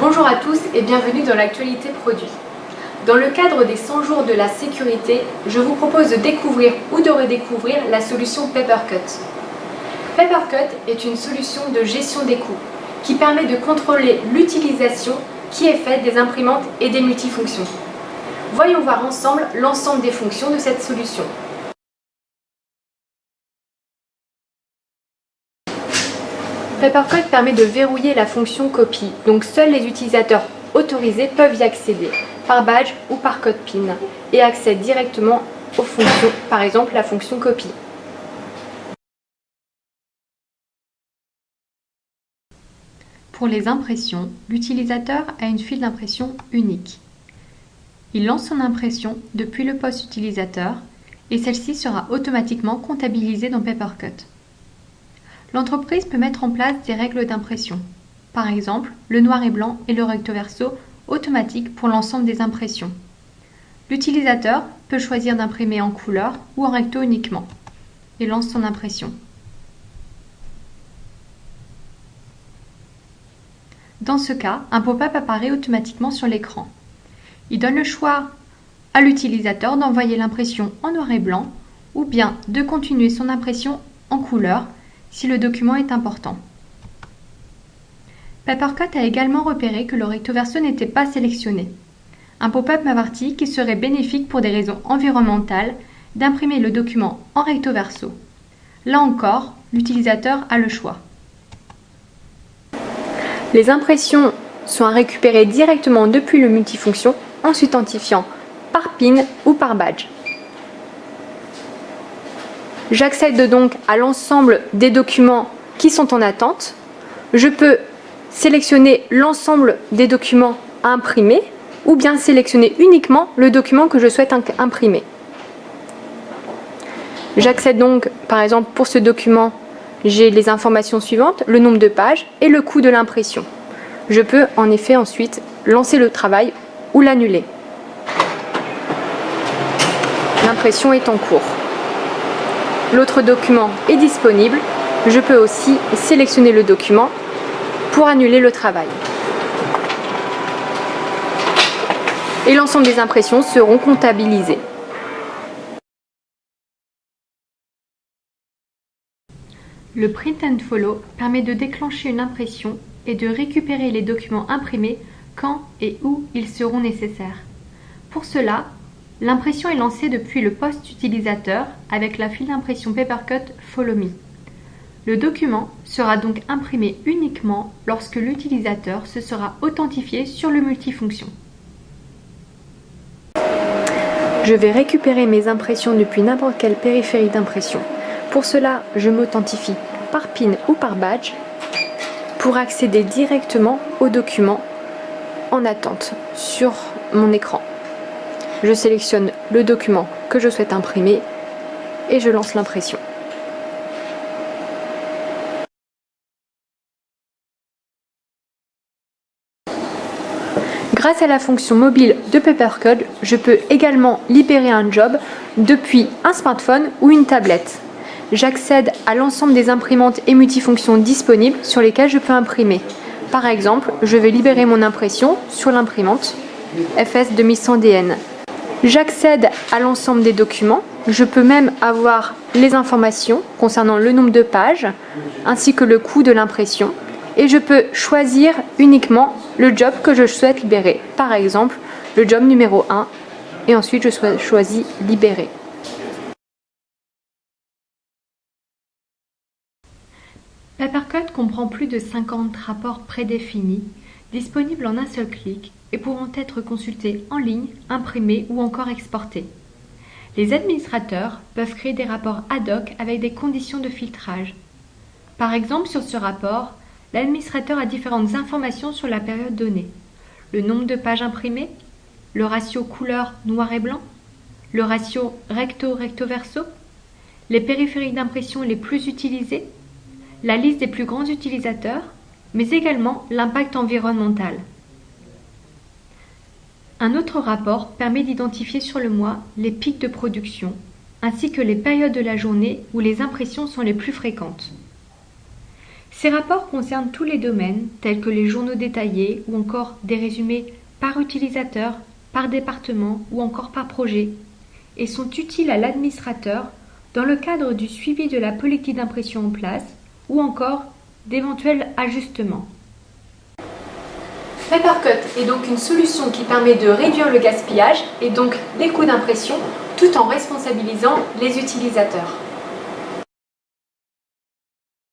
Bonjour à tous et bienvenue dans l'actualité produit. Dans le cadre des 100 jours de la sécurité, je vous propose de découvrir ou de redécouvrir la solution Papercut. Papercut est une solution de gestion des coûts qui permet de contrôler l'utilisation qui est faite des imprimantes et des multifonctions. Voyons voir ensemble l'ensemble des fonctions de cette solution. Papercut permet de verrouiller la fonction copie, donc seuls les utilisateurs autorisés peuvent y accéder, par badge ou par code PIN, et accèdent directement aux fonctions, par exemple la fonction copie. Pour les impressions, l'utilisateur a une file d'impression unique. Il lance son impression depuis le poste utilisateur et celle-ci sera automatiquement comptabilisée dans Papercut. L'entreprise peut mettre en place des règles d'impression, par exemple le noir et blanc et le recto verso automatique pour l'ensemble des impressions. L'utilisateur peut choisir d'imprimer en couleur ou en recto uniquement et lance son impression. Dans ce cas, un pop-up apparaît automatiquement sur l'écran. Il donne le choix à l'utilisateur d'envoyer l'impression en noir et blanc ou bien de continuer son impression en couleur si le document est important. Papercut a également repéré que le recto verso n'était pas sélectionné. Un pop-up m'avertit qu'il serait bénéfique pour des raisons environnementales d'imprimer le document en recto verso. Là encore, l'utilisateur a le choix. Les impressions sont à récupérer directement depuis le multifonction en s'identifiant par PIN ou par badge. J'accède donc à l'ensemble des documents qui sont en attente. Je peux sélectionner l'ensemble des documents à imprimer ou bien sélectionner uniquement le document que je souhaite imprimer. J'accède donc, par exemple, pour ce document, j'ai les informations suivantes, le nombre de pages et le coût de l'impression. Je peux en effet ensuite lancer le travail ou l'annuler. L'impression est en cours. L'autre document est disponible. Je peux aussi sélectionner le document pour annuler le travail. Et l'ensemble des impressions seront comptabilisées. Le Print and Follow permet de déclencher une impression et de récupérer les documents imprimés quand et où ils seront nécessaires. Pour cela, l'impression est lancée depuis le poste utilisateur avec la file d'impression Papercut Follow Me. Le document sera donc imprimé uniquement lorsque l'utilisateur se sera authentifié sur le multifonction. Je vais récupérer mes impressions depuis n'importe quel périphérique d'impression. Pour cela, je m'authentifie par PIN ou par badge pour accéder directement au document en attente sur mon écran. Je sélectionne le document que je souhaite imprimer et je lance l'impression. Grâce à la fonction mobile de Papercut, je peux également libérer un job depuis un smartphone ou une tablette. J'accède à l'ensemble des imprimantes et multifonctions disponibles sur lesquelles je peux imprimer. Par exemple, je vais libérer mon impression sur l'imprimante FS 2100DN. J'accède à l'ensemble des documents. Je peux même avoir les informations concernant le nombre de pages ainsi que le coût de l'impression. Et je peux choisir uniquement le job que je souhaite libérer. Par exemple, le job numéro 1 et ensuite je choisis libérer. Papercut comprend plus de 50 rapports prédéfinis, disponibles en un seul clic et pouvant être consultés en ligne, imprimés ou encore exportés. Les administrateurs peuvent créer des rapports ad hoc avec des conditions de filtrage. Par exemple, sur ce rapport, l'administrateur a différentes informations sur la période donnée. Le nombre de pages imprimées, le ratio couleur noir et blanc, le ratio recto verso, les périphériques d'impression les plus utilisés, la liste des plus grands utilisateurs, mais également l'impact environnemental. Un autre rapport permet d'identifier sur le mois les pics de production, ainsi que les périodes de la journée où les impressions sont les plus fréquentes. Ces rapports concernent tous les domaines, tels que les journaux détaillés ou encore des résumés par utilisateur, par département ou encore par projet, et sont utiles à l'administrateur dans le cadre du suivi de la politique d'impression en place ou encore d'éventuels ajustements. Papercut est donc une solution qui permet de réduire le gaspillage et donc les coûts d'impression tout en responsabilisant les utilisateurs.